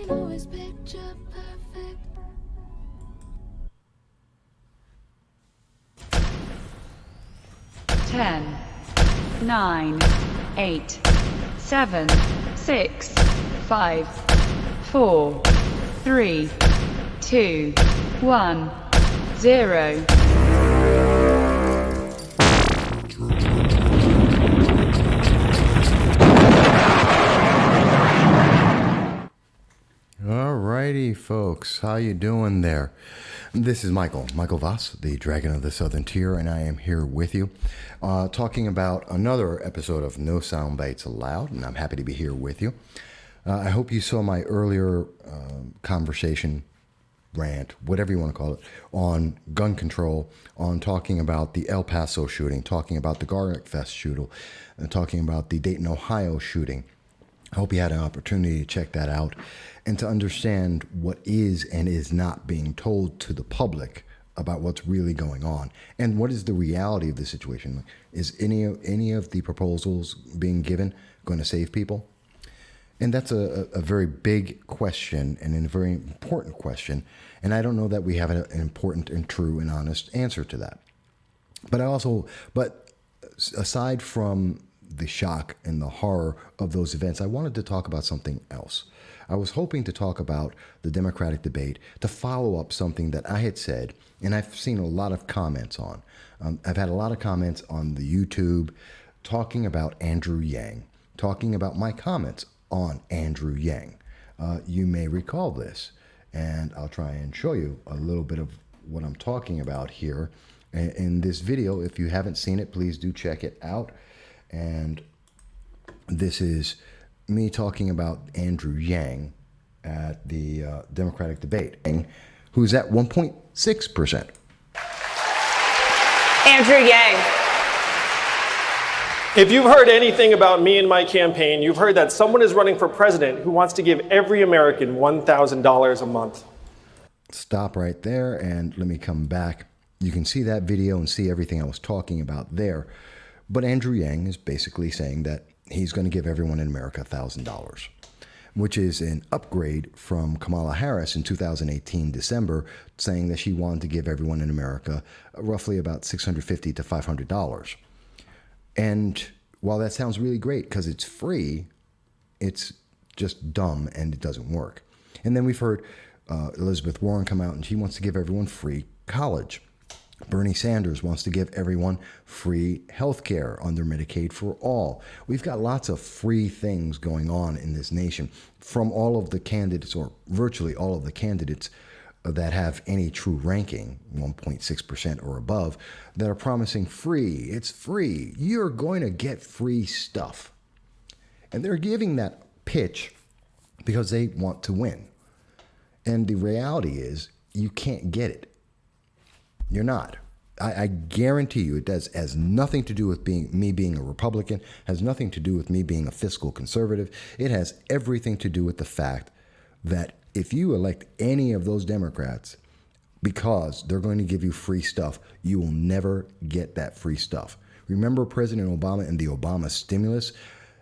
always picture perfect. Ten, 9, 8, 7, 6, 5, 4, 3, 2, 1, 0. Alrighty, folks, how you doing there? This is Michael Voss, the Dragon of the Southern Tier, and I am here with you, talking about another episode of No Soundbites Allowed, and I'm happy to be here with you. I hope you saw my earlier conversation, rant, whatever you want to call it, on gun control, on talking about the El Paso shooting, talking about the Garlic Fest shooting, and talking about the Dayton, Ohio shooting. I hope you had an opportunity to check that out and to understand what is and is not being told to the public about what's really going on and what is the reality of the situation. Is any of the proposals being given going to save people? And that's a very big question and a very important question. And I don't know that we have an important and true and honest answer to that. But aside from the shock and the horror of those events, I wanted to talk about something else. I was hoping to talk about the Democratic debate to follow up something that I had said, and I've seen a lot of comments on. I've had a lot of comments on the YouTube talking about Andrew Yang, talking about my comments on Andrew Yang. You may recall this, and I'll try and show you a little bit of what I'm talking about here in this video. If you haven't seen it, please do check it out. And this is me talking about Andrew Yang at the Democratic debate, who's at 1.6%. Andrew Yang. If you've heard anything about me and my campaign, you've heard that someone is running for president who wants to give every American $1,000 a month. Stop right there and let me come back. You can see that video and see everything I was talking about there. But Andrew Yang is basically saying that he's going to give everyone in America $1,000, which is an upgrade from Kamala Harris in 2018 December, saying that she wanted to give everyone in America roughly about $650 to $500. And while that sounds really great because it's free, it's just dumb and it doesn't work. And then we've heard Elizabeth Warren come out and she wants to give everyone free college. Bernie Sanders wants to give everyone free health care under Medicaid for all. We've got lots of free things going on in this nation from all of the candidates, or virtually all of the candidates that have any true ranking, 1.6% or above, that are promising free. It's free. You're going to get free stuff. And they're giving that pitch because they want to win. And the reality is you can't get it. You're not. I guarantee you it has nothing to do with me being a Republican, has nothing to do with me being a fiscal conservative. It has everything to do with the fact that if you elect any of those Democrats because they're going to give you free stuff, you will never get that free stuff. Remember President Obama and the Obama stimulus?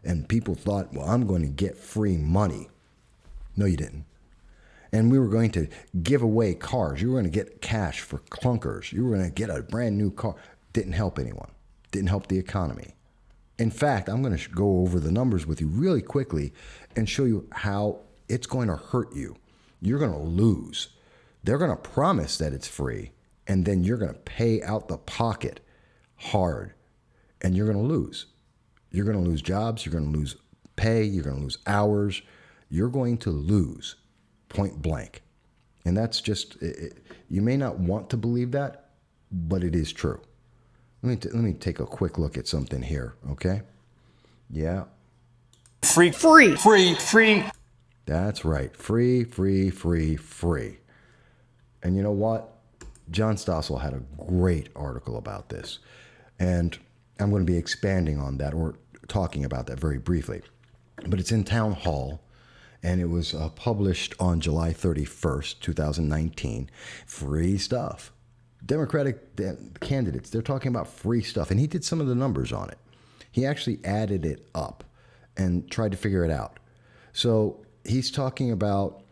And people thought, well, I'm going to get free money. No, you didn't. And we were going to give away cars. You were going to get cash for clunkers. You were going to get a brand new car. Didn't help anyone. Didn't help the economy. In fact, I'm going to go over the numbers with you really quickly and show you how it's going to hurt you. You're going to lose. They're going to promise that it's free, and then you're going to pay out the pocket hard, and you're going to lose. You're going to lose jobs. You're going to lose pay. You're going to lose hours. You're going to lose. Point blank. And that's just, you may not want to believe that, but it is true. Let me take a quick look at something here, okay? Yeah. Free. That's right. Free. And you know what? John Stossel had a great article about this. And I'm going to be expanding on that or talking about that very briefly. But it's in Town Hall. And it was published on July 31st, 2019. Free stuff. Democratic candidates, they're talking about free stuff. And he did some of the numbers on it. He actually added it up and tried to figure it out. So he's talking about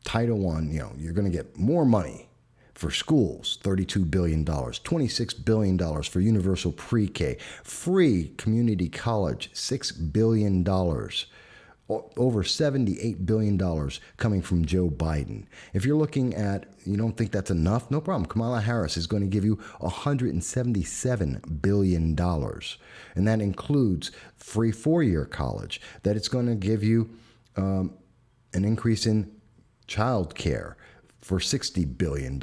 Title I, you're going to get more money for schools, $32 billion, $26 billion for universal pre-K, free community college, $6 billion, over $78 billion coming from Joe Biden. If you're looking at, you don't think that's enough, no problem. Kamala Harris is going to give you $177 billion. And that includes free 4-year college, that it's going to give you an increase in child care for $60 billion,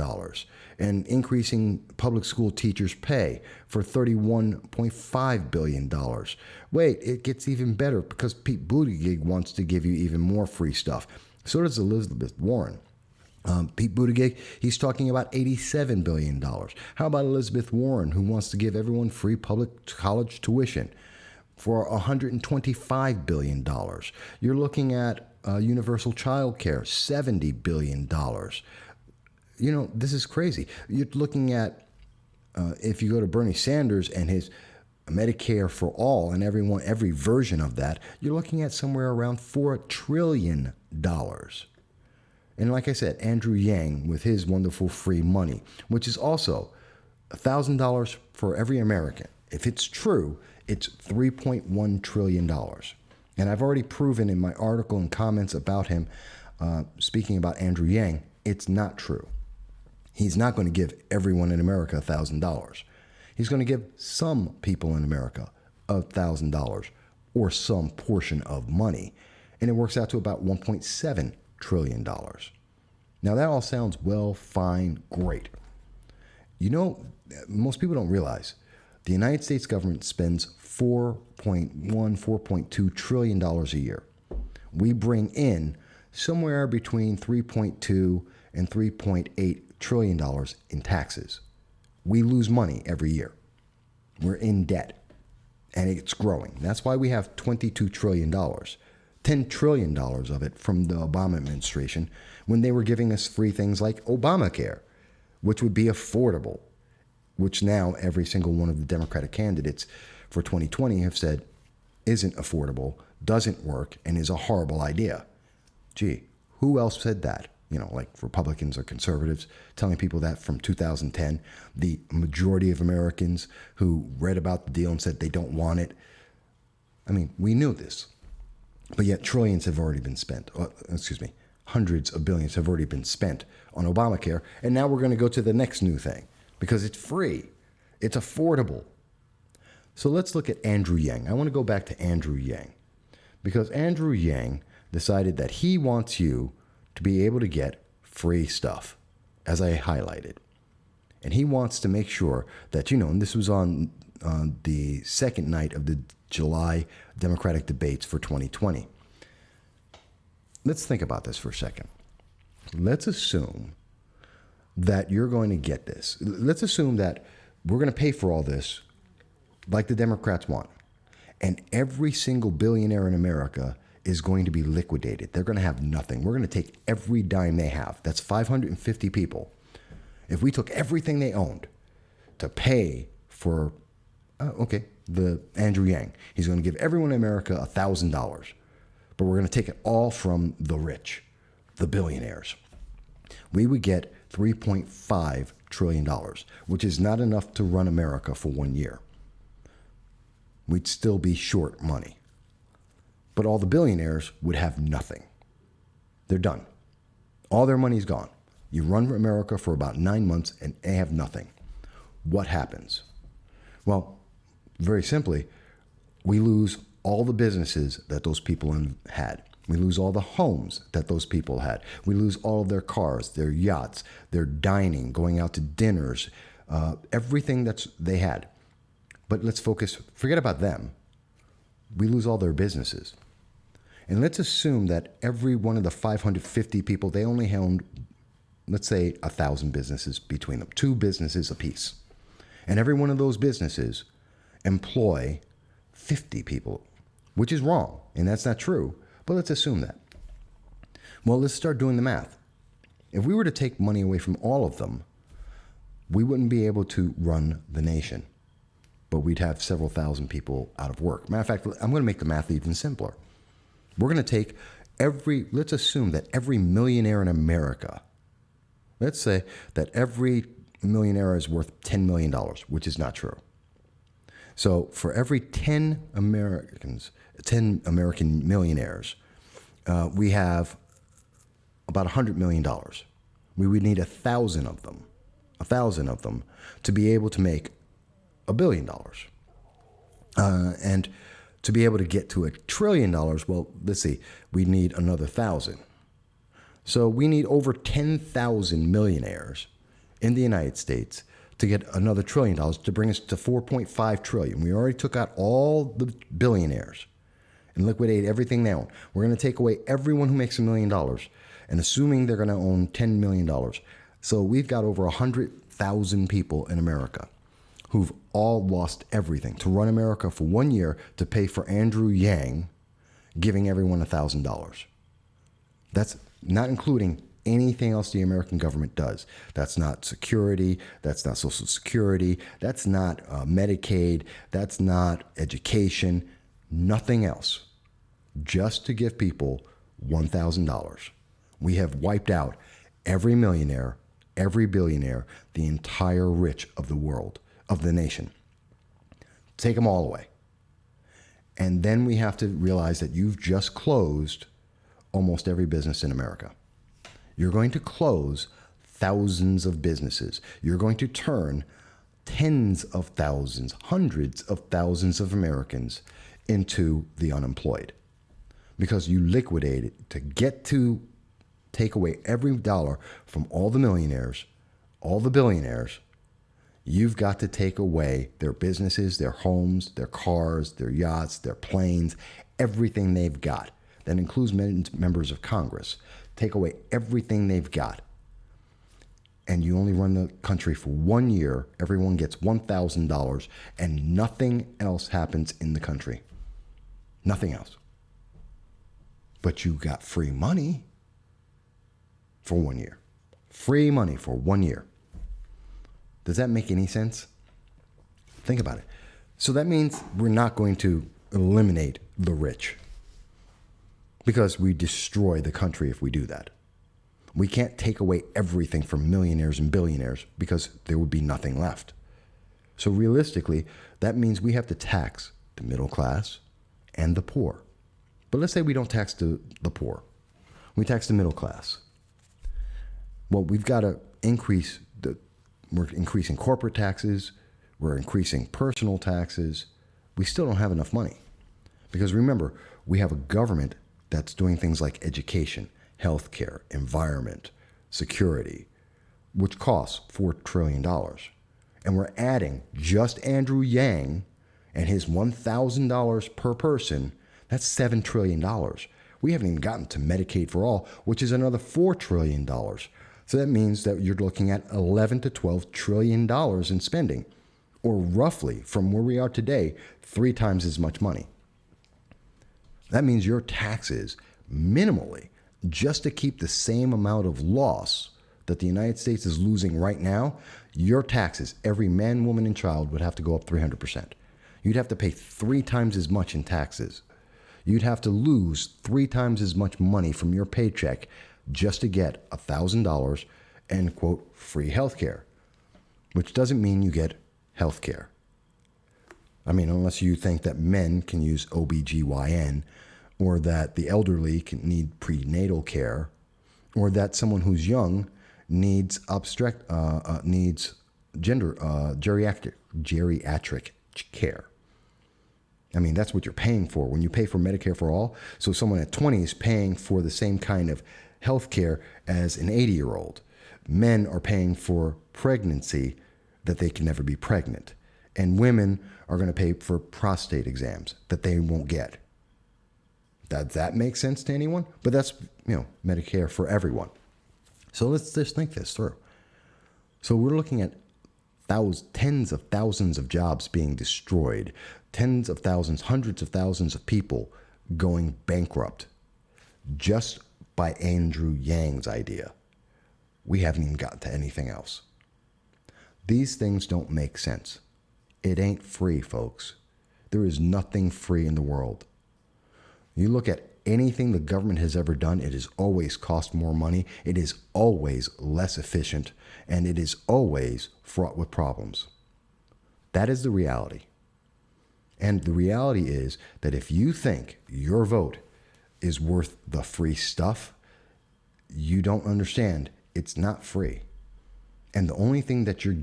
and increasing public school teachers' pay for $31.5 billion. Wait, it gets even better because Pete Buttigieg wants to give you even more free stuff. So does Elizabeth Warren. Pete Buttigieg, he's talking about $87 billion. How about Elizabeth Warren, who wants to give everyone free public college tuition for $125 billion? You're looking at universal child care, $70 billion. This is crazy. You're looking at, if you go to Bernie Sanders and his Medicare for all and every version of that, you're looking at somewhere around $4 trillion. And like I said, Andrew Yang with his wonderful free money, which is also $1,000 for every American. If it's true, it's $3.1 trillion. And I've already proven in my article and comments about him, speaking about Andrew Yang, it's not true. He's not going to give everyone in America $1,000. He's going to give some people in America $1,000 or some portion of money. And it works out to about $1.7 trillion. Now, that all sounds well, fine, great. Most people don't realize the United States government spends $4.2 trillion a year. We bring in somewhere between $3.2 and $3.8 trillion in taxes. We lose money every year. We're in debt, and it's growing. That's why we have $22 trillion, $10 trillion of it from the Obama administration when they were giving us free things like Obamacare, which would be affordable, which now every single one of the Democratic candidates for 2020 have said isn't affordable, doesn't work, and is a horrible idea. Gee, who else said that? Like Republicans or conservatives telling people that from 2010. The majority of Americans who read about the deal and said they don't want it. I mean, we knew this. But yet trillions have already been spent. Hundreds of billions have already been spent on Obamacare. And now we're going to go to the next new thing because it's free. It's affordable. So let's look at Andrew Yang. I want to go back to Andrew Yang because Andrew Yang decided that he wants you to be able to get free stuff, as I highlighted. And he wants to make sure that, and this was on the second night of the July Democratic debates for 2020. Let's think about this for a second. Let's assume that you're going to get this. Let's assume that we're going to pay for all this like the Democrats want. And every single billionaire in America is going to be liquidated. They're going to have nothing. We're going to take every dime they have. That's 550 people. If we took everything they owned to pay for, the Andrew Yang, he's going to give everyone in America $1,000. But we're going to take it all from the rich, the billionaires. We would get $3.5 trillion, which is not enough to run America for 1 year. We'd still be short money. But all the billionaires would have nothing. They're done. All their money's gone. You run America for about 9 months and they have nothing. What happens? Well, very simply, we lose all the businesses that those people had. We lose all the homes that those people had. We lose all of their cars, their yachts, their dining, going out to dinners, everything that they had. But let's forget about them. We lose all their businesses. And let's assume that every one of the 550 people, they only owned, let's say, 1,000 businesses between them, 2 businesses apiece. And every one of those businesses employ 50 people, which is wrong, and that's not true, but let's assume that. Well, let's start doing the math. If we were to take money away from all of them, we wouldn't be able to run the nation, but we'd have several thousand people out of work. Matter of fact, I'm going to make the math even simpler. We're going to take let's assume that every millionaire in America, let's say that every millionaire is worth $10 million, which is not true. So for every 10 American millionaires, we have about $100 million. We would need 1,000 of them to be able to make $1 billion. And to be able to get to $1 trillion, well, let's see, we need another 1,000. So we need over 10,000 millionaires in the United States to get another $1 trillion to bring us to 4.5 trillion. We already took out all the billionaires and liquidated everything they own. We're going to take away everyone who makes $1 million and assuming they're going to own $10 million. So we've got over 100,000 people in America who've all lost everything to run America for 1 year to pay for Andrew Yang giving everyone $1,000. That's not including anything else the American government does. That's not security. That's not Social Security. That's not Medicaid. That's not education. Nothing else. Just to give people $1,000. We have wiped out every millionaire, every billionaire, the entire rich of the world, of the nation. Take them all away. And then we have to realize that you've just closed almost every business in America. You're going to close thousands of businesses. You're going to turn tens of thousands, hundreds of thousands of Americans into the unemployed because you liquidated to get to take away every dollar from all the millionaires, all the billionaires. You've got to take away their businesses, their homes, their cars, their yachts, their planes, everything they've got. That includes members of Congress. Take away everything they've got. And you only run the country for 1 year. Everyone gets $1,000 and nothing else happens in the country. Nothing else. But you got free money for 1 year. Free money for 1 year. Does that make any sense? Think about it. So that means we're not going to eliminate the rich because we destroy the country if we do that. We can't take away everything from millionaires and billionaires because there would be nothing left. So realistically, that means we have to tax the middle class and the poor. But let's say we don't tax the poor. We tax the middle class. Well, we've got to we're increasing corporate taxes. We're increasing personal taxes. We still don't have enough money. Because remember, we have a government that's doing things like education, healthcare, environment, security, which costs $4 trillion. And we're adding just Andrew Yang and his $1,000 per person, that's $7 trillion. We haven't even gotten to Medicaid for all, which is another $4 trillion. So that means that you're looking at $11 to $12 trillion in spending, or roughly, from where we are today, 3 times as much money. That means your taxes, minimally, just to keep the same amount of loss that the United States is losing right now, your taxes, every man, woman, and child would have to go up 300%. You'd have to pay 3 times as much in taxes. You'd have to lose 3 times as much money from your paycheck just to get $1,000 and, quote, free healthcare, which doesn't mean you get healthcare. I mean, unless you think that men can use OBGYN, or that the elderly can need prenatal care, or that someone who's young needs geriatric care. I mean, that's what you're paying for when you pay for Medicare for all. So someone at 20 is paying for the same kind of health care as an 80-year-old. Men are paying for pregnancy that they can never be pregnant. And women are going to pay for prostate exams that they won't get. Does that make sense to anyone? But that's, Medicare for everyone. So let's just think this through. So we're looking at tens of thousands of jobs being destroyed, tens of thousands, hundreds of thousands of people going bankrupt just by Andrew Yang's idea. We haven't even gotten to anything else. These things don't make sense. It ain't free, folks. There is nothing free in the world. You look at anything the government has ever done, it has always cost more money. It is always less efficient, and it is always fraught with problems. That is the reality. And the reality is that if you think your vote is worth the free stuff, you don't understand. It's not free. And the only thing you're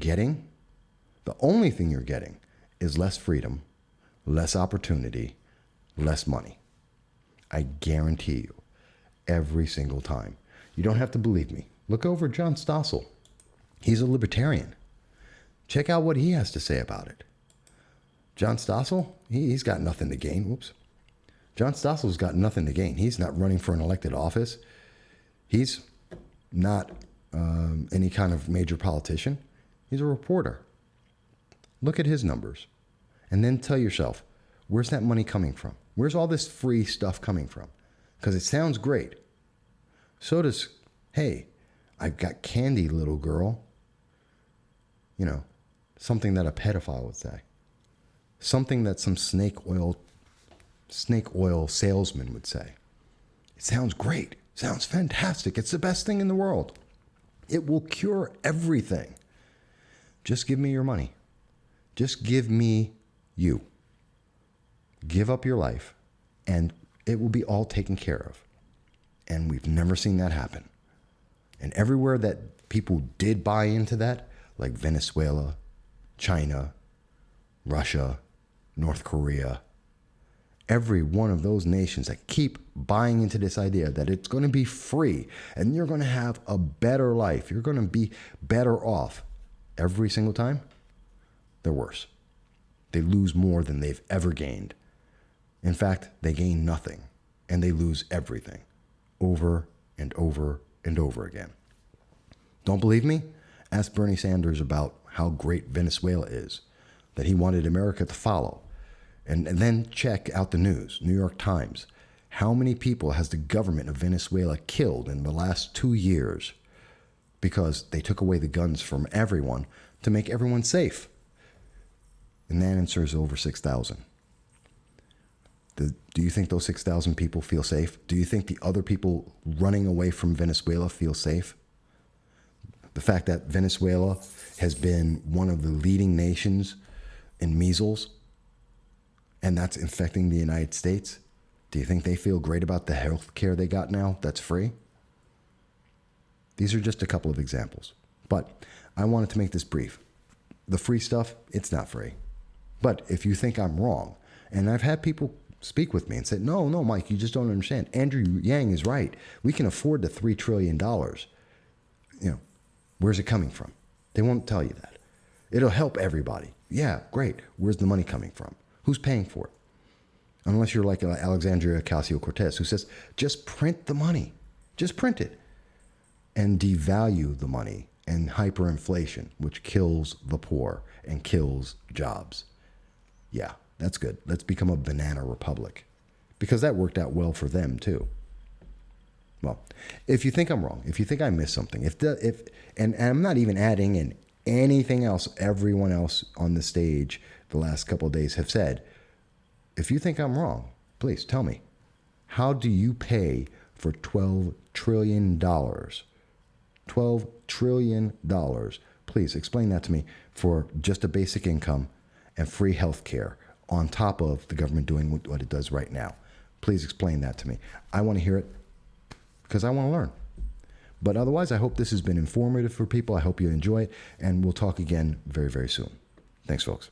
getting is less freedom, less opportunity, less money. I guarantee you, every single time. You don't have to believe me. Look over John Stossel. He's a libertarian. Check out what he has to say about it. John Stossel, he's got nothing to gain. Whoops. John Stossel's got nothing to gain. He's not running for an elected office. He's not any kind of major politician. He's a reporter. Look at his numbers. And then tell yourself, where's that money coming from? Where's all this free stuff coming from? Because it sounds great. So does, hey, I've got candy, little girl. You know, something that a pedophile would say. Something that some snake oil salesman would say. It sounds great. Sounds fantastic. It's the best thing in the world. It will cure everything. Just give me your money. Just give me you. Give up your life, and it will be all taken care of. And we've never seen that happen. And everywhere that people did buy into that, like Venezuela, China, Russia, North Korea, every one of those nations that keep buying into this idea that it's going to be free and you're going to have a better life, you're going to be better off, every single time, they're worse. They lose more than they've ever gained. In fact, they gain nothing and they lose everything over and over and over again. Don't believe me? Ask Bernie Sanders about how great Venezuela is, that he wanted America to follow. And then check out the news, New York Times. How many people has the government of Venezuela killed in the last 2 years because they took away the guns from everyone to make everyone safe? And the answer is over 6,000. Do you think those 6,000 people feel safe? Do you think the other people running away from Venezuela feel safe? The fact that Venezuela has been one of the leading nations in measles, and that's infecting the United States, do you think they feel great about the health care they got now that's free? These are just a couple of examples. But I wanted to make this brief. The free stuff, it's not free. But if you think I'm wrong, and I've had people speak with me and say, no, Mike, you just don't understand. Andrew Yang is right. We can afford the $3 trillion. You know, where's it coming from? They won't tell you that. It'll help everybody. Yeah, great. Where's the money coming from? Who's paying for it? Unless you're like Alexandria Ocasio-Cortez, who says, just print the money. Just print it. And devalue the money and hyperinflation, which kills the poor and kills jobs. Yeah, that's good. Let's become a banana republic. Because that worked out well for them, too. Well, if you think I'm wrong, if you think I missed something, and I'm not even adding in anything else everyone else on the stage the last couple of days have said, if you think I'm wrong, please tell me. How do you pay for $12 trillion? $12 trillion. Please explain that to me for just a basic income and free health care on top of the government doing what it does right now. Please explain that to me. I want to hear it because I want to learn. But otherwise, I hope this has been informative for people. I hope you enjoy it, and we'll talk again very, very soon. Thanks, folks.